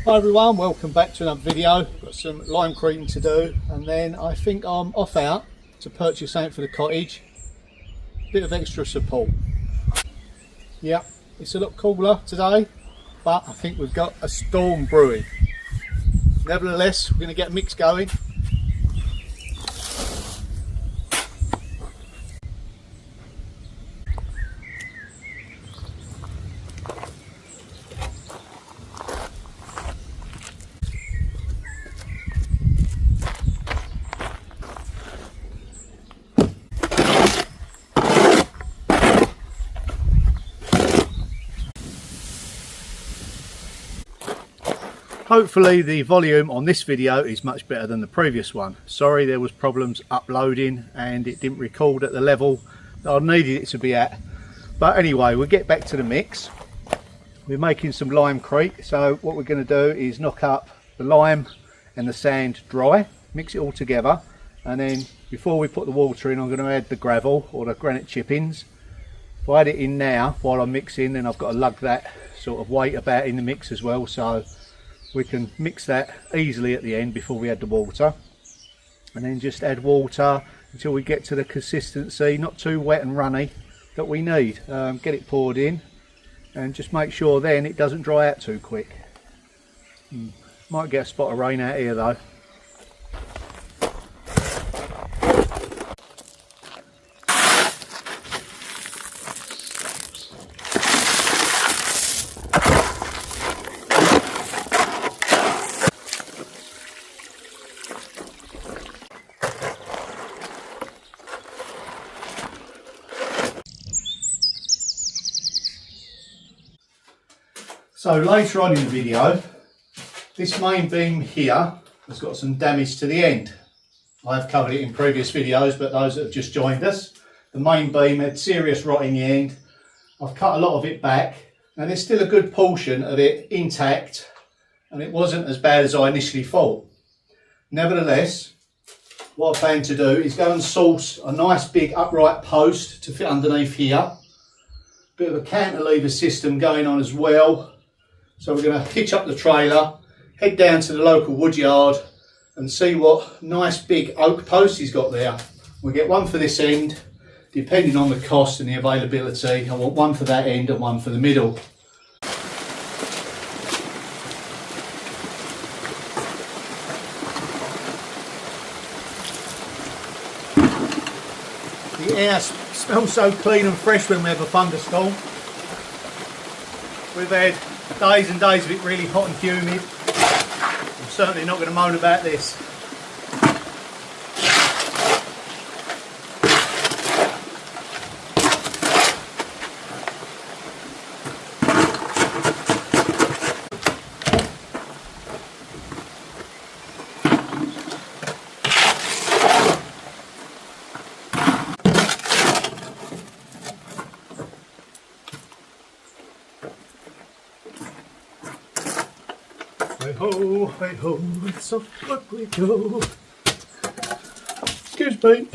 Hi everyone, welcome back to another video. Got some limecreting to do, and then I think I'm off out to purchase something for the cottage. Bit of extra support. Yeah, it's a lot cooler today, but I think we've got a storm brewing. Nevertheless, we're going to get a mix going. Hopefully the volume on this video is much better than the previous one. Sorry there was problems uploading and it didn't record at the level that I needed it to be at. But anyway, we'll get back to the mix. We're making some limecrete, so what we're going to do is knock up the lime and the sand dry, mix it all together, and then before we put the water in I'm going to add the gravel or the granite chippings. If I add it in now while I'm mixing, then I've got to lug that sort of weight about in the mix as well, so we can mix that easily at the end before we add the water, and then just add water until we get to the consistency, not too wet and runny, that we need. Get it poured in and just make sure then it doesn't dry out too quick. Might get a spot of rain out here though. So later on in the video, this main beam here has got some damage to the end. I've covered it in previous videos, but those that have just joined us, the main beam had serious rot in the end. I've cut a lot of it back, and there's still a good portion of it intact, and it wasn't as bad as I initially thought. Nevertheless, what I plan to do is go and source a nice big upright post to fit underneath here. Bit of a cantilever system going on as well. So we're going to hitch up the trailer, head down to the local woodyard and see what nice big oak post he's got there. We'll get one for this end, depending on the cost and the availability. I want one for that end and one for the middle. The air smells so clean and fresh when we have a thunderstorm. We've had days and days of it really hot and humid. I'm certainly not going to moan about this. Hey ho, it's off up we go. Excuse me.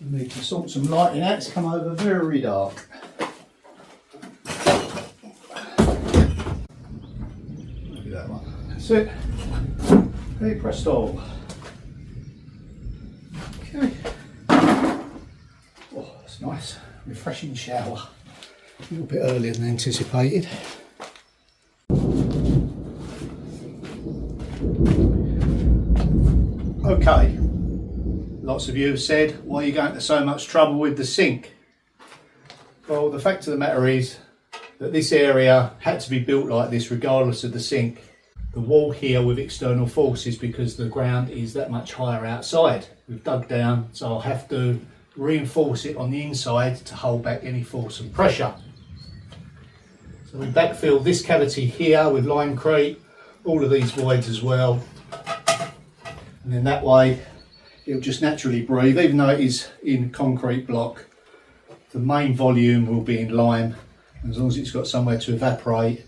We need to sort some lighting out, it's come over very dark. Look at that one. That's it. Hey presto. Okay. Oh, that's nice. Refreshing shower. A little bit earlier than anticipated. Okay, lots of you have said, why are you going to so much trouble with the sink? Well, the fact of the matter is that this area had to be built like this regardless of the sink. The wall here with external forces because the ground is that much higher outside. We've dug down, so I'll have to reinforce it on the inside to hold back any force and pressure. So we backfill this cavity here with limecrete, all of these voids as well. And then that way it'll just naturally breathe, even though it is in concrete block. The main volume will be in lime, and as long as it's got somewhere to evaporate,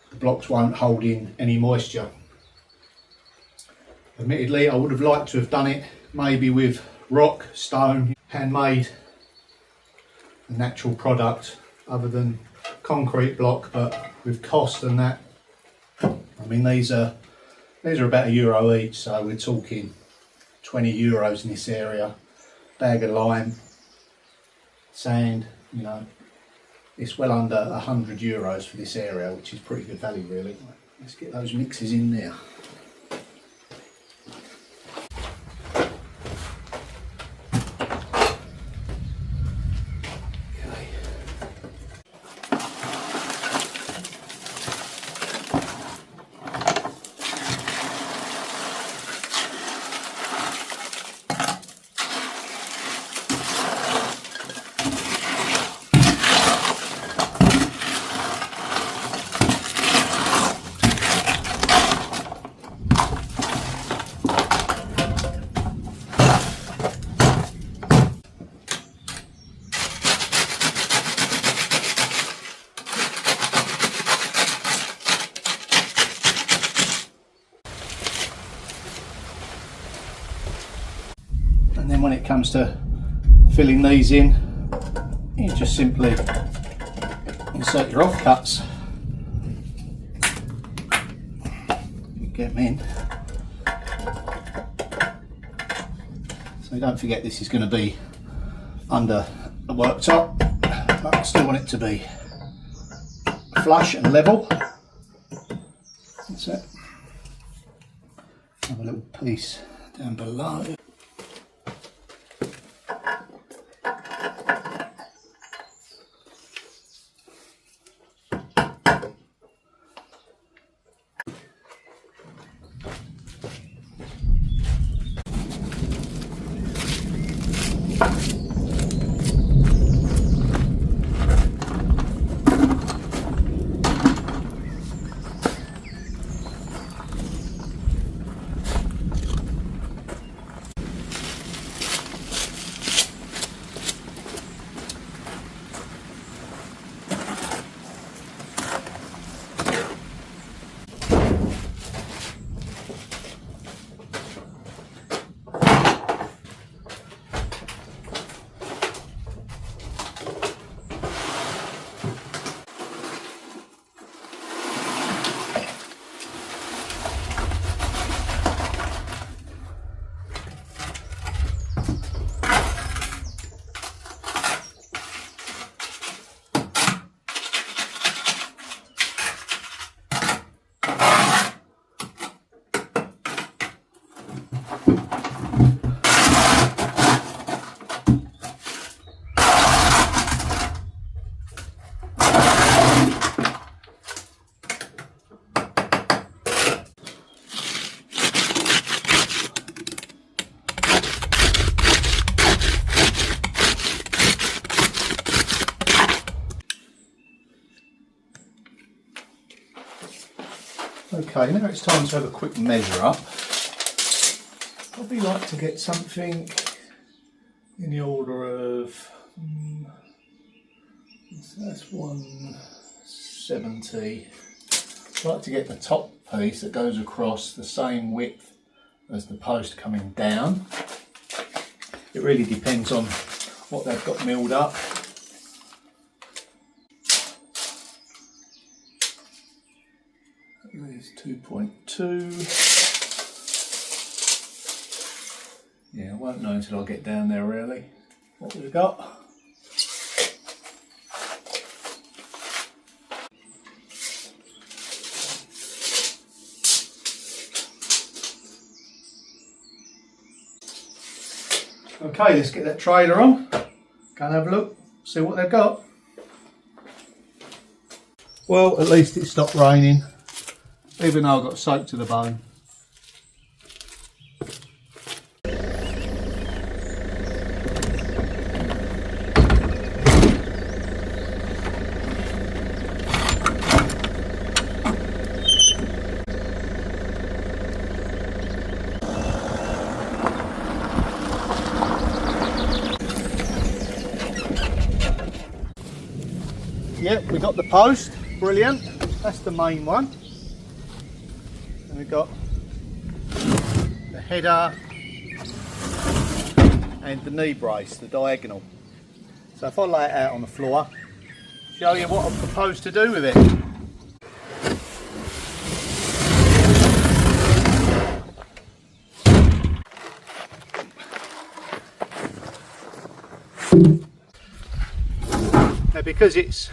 the blocks won't hold in any moisture. Admittedly, I would have liked to have done it maybe with rock, stone, handmade, a natural product other than concrete block, but with cost and that, I mean these are about €1 each, so we're talking €20 in this area. Bag of lime, sand, you know, it's well under €100 for this area, which is pretty good value really. Let's get those mixes in there. And then when it comes to filling these in, you just simply insert your offcuts. You get them in. So don't forget this is going to be under the worktop, but I still want it to be flush and level. That's it. Have a little piece down below. Okay, now it's time to have a quick measure up. Probably like to get something in the order of, so that's 170. I'd like to get the top piece that goes across the same width as the post coming down. It really depends on what they've got milled up. There's 2.2. Yeah, I won't know until I get down there really what we've got. Okay, let's get that trailer on. Go and have a look, see what they've got. Well, at least it stopped raining, even though I got soaked to the bone. Yep, we got the post, brilliant. That's the main one. And we've got the header and the knee brace, the diagonal. So if I lay it out on the floor, show you what I propose to do with it. Now, because it's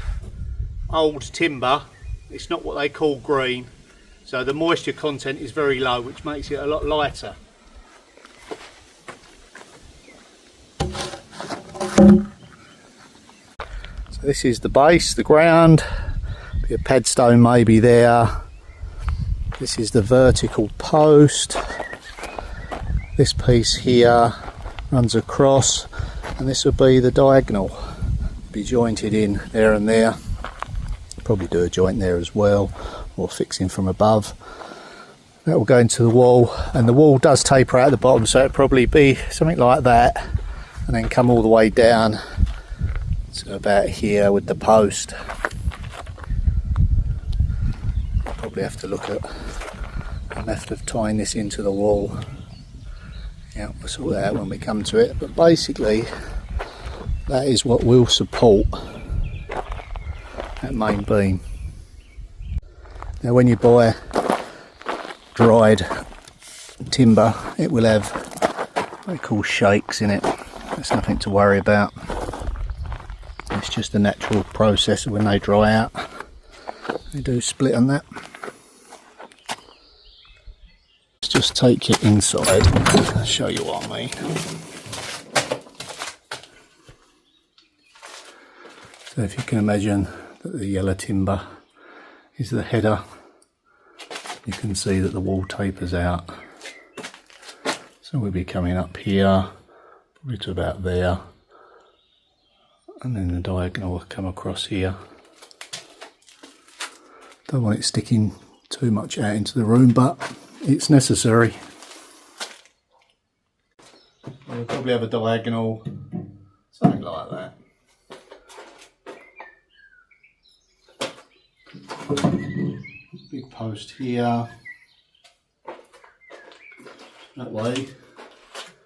old timber, it's not what they call green, so the moisture content is very low, which makes it a lot lighter. So this is the base, the ground, a padstone maybe there. This is the vertical post. This piece here runs across, and this will be the diagonal. Be jointed in there and there. Probably do a joint there as well, or fixing from above. That will go into the wall, and the wall does taper out at the bottom, so it'll probably be something like that, and then come all the way down to about here with the post. Probably have to look at a method of tying this into the wall. Yeah, we'll sort that out when we come to it, but basically that is what will support that main beam. Now when you buy dried timber, it will have what they call shakes in it. There's nothing to worry about. It's just a natural process. When they dry out, they do split on that. Let's just take it inside. I'll show you what I mean. So if you can imagine that the yellow timber is the header, you can see that the wall tapers out. So we'll be coming up here, probably to about there, and then the diagonal will come across here. Don't want it sticking too much out into the room, but it's necessary. We'll probably have a diagonal, something like that. Big post here. That way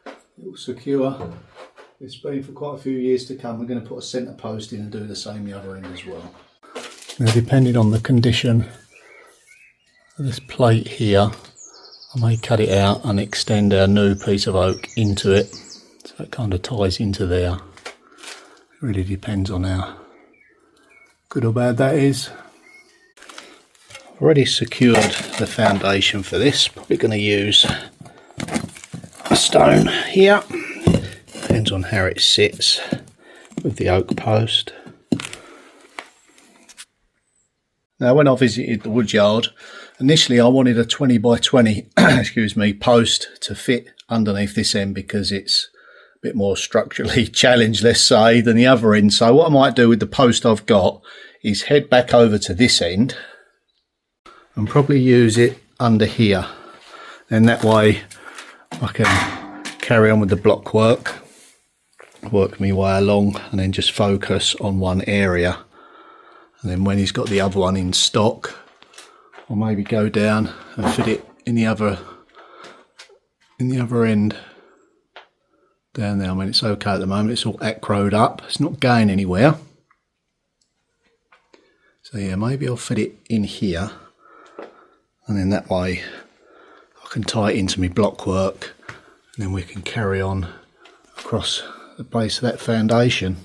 it will secure this beam for quite a few years to come. We're going to put a centre post in and do the same the other end as well. Now, depending on the condition of this plate here, I may cut it out and extend our new piece of oak into it, so it kind of ties into there. It really depends on how good or bad that is. I've already secured the foundation for this. Probably going to use a stone here. Depends on how it sits with the oak post. Now, when I visited the woodyard, initially I wanted a 20 by 20 excuse me, post to fit underneath this end, because it's a bit more structurally challenged, let's say, than the other end. So what I might do with the post I've got is head back over to this end and probably use it under here. And that way I can carry on with the block work my way along, and then just focus on one area. And then when he's got the other one in stock, I'll maybe go down and fit it in the other end down there. I mean, it's okay at the moment, it's all acroed up, it's not going anywhere. So yeah, maybe I'll fit it in here, and then that way I can tie it into my block work, and then we can carry on across the base of that foundation.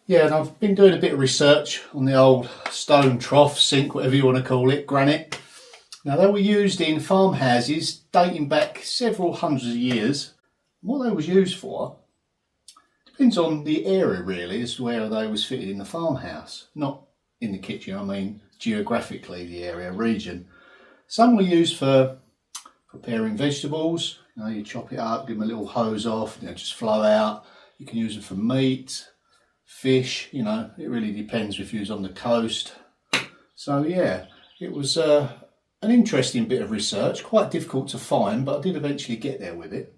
Yeah, and I've been doing a bit of research on the old stone trough, sink, whatever you want to call it, granite. Now, they were used in farmhouses dating back several hundreds of years. What they was used for depends on the area, really, as to where they was fitted in the farmhouse. Not in the kitchen, I mean geographically, the area, region. Some were used for preparing vegetables. You know, you chop it up, give them a little hose off, you know, just flow out. You can use them for meat, fish, you know, it really depends if you was on the coast. So yeah, it was an interesting bit of research, quite difficult to find, but I did eventually get there with it.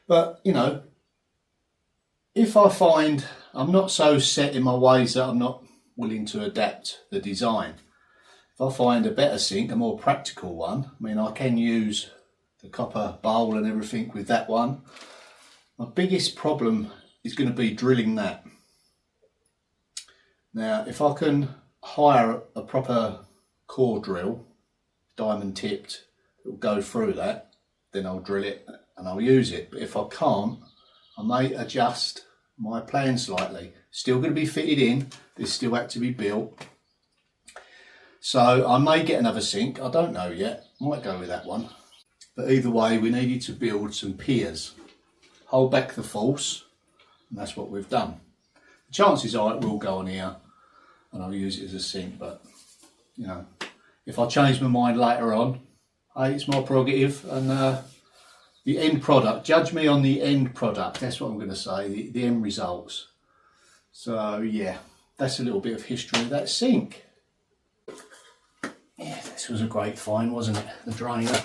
But, you know, if I find I'm not so set in my ways that I'm not willing to adapt the design, if I find a better sink, a more practical one, I mean, I can use the copper bowl and everything with that one. My biggest problem is going to be drilling that. Now if I can hire a proper core drill, diamond tipped, it'll go through that, then I'll drill it and I'll use it. But if I can't, I may adjust my plan slightly. Still going to be fitted in, this still had to be built. So I may get another sink, I don't know yet, might go with that one. But either way, we needed to build some piers, hold back the force, and that's what we've done. Chances are it will go on here and I'll use it as a sink, but you know, if I change my mind later on, hey, it's my prerogative. And the end product, judge me on the end product, that's what I'm going to say, the end results. So yeah, that's a little bit of history of that sink. Yeah, this was a great find, wasn't it, the drainer.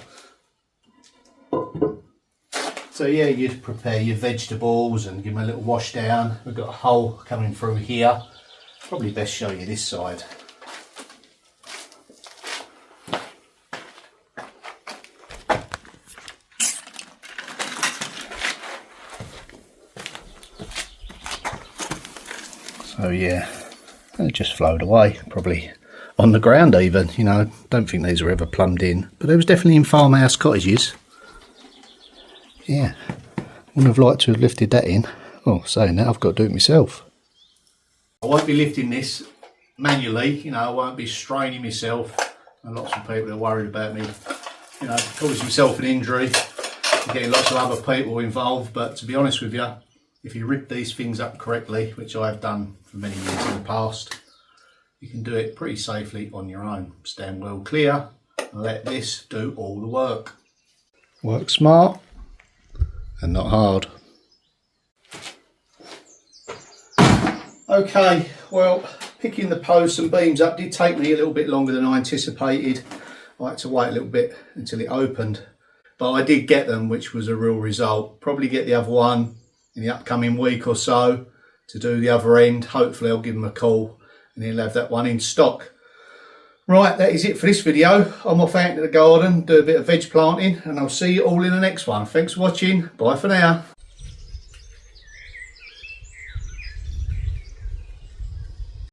So yeah, you'd prepare your vegetables and give them a little wash down. We've got a hole coming through here. Probably best show you this side. So yeah, it just flowed away, probably on the ground even, you know. Don't think these were ever plumbed in, but they was definitely in farmhouse cottages. Yeah, wouldn't have liked to have lifted that in. Oh, saying that, I've got to do it myself. I won't be lifting this manually, you know, I won't be straining myself. And lots of people are worried about me, you know, causing myself an injury and getting lots of other people involved. But to be honest with you, if you rip these things up correctly, which I have done for many years in the past, you can do it pretty safely on your own. Stand well clear and let this do all the work. Work smart and not hard. Okay, well, picking the posts and beams up did take me a little bit longer than I anticipated. I had to wait a little bit until it opened, but I did get them, which was a real result. Probably get the other one in the upcoming week or so to do the other end. Hopefully I'll give him a call and he'll have that one in stock. Right, that is it for this video. I'm off out to the garden, do a bit of veg planting, and I'll see you all in the next one. Thanks for watching. Bye for now.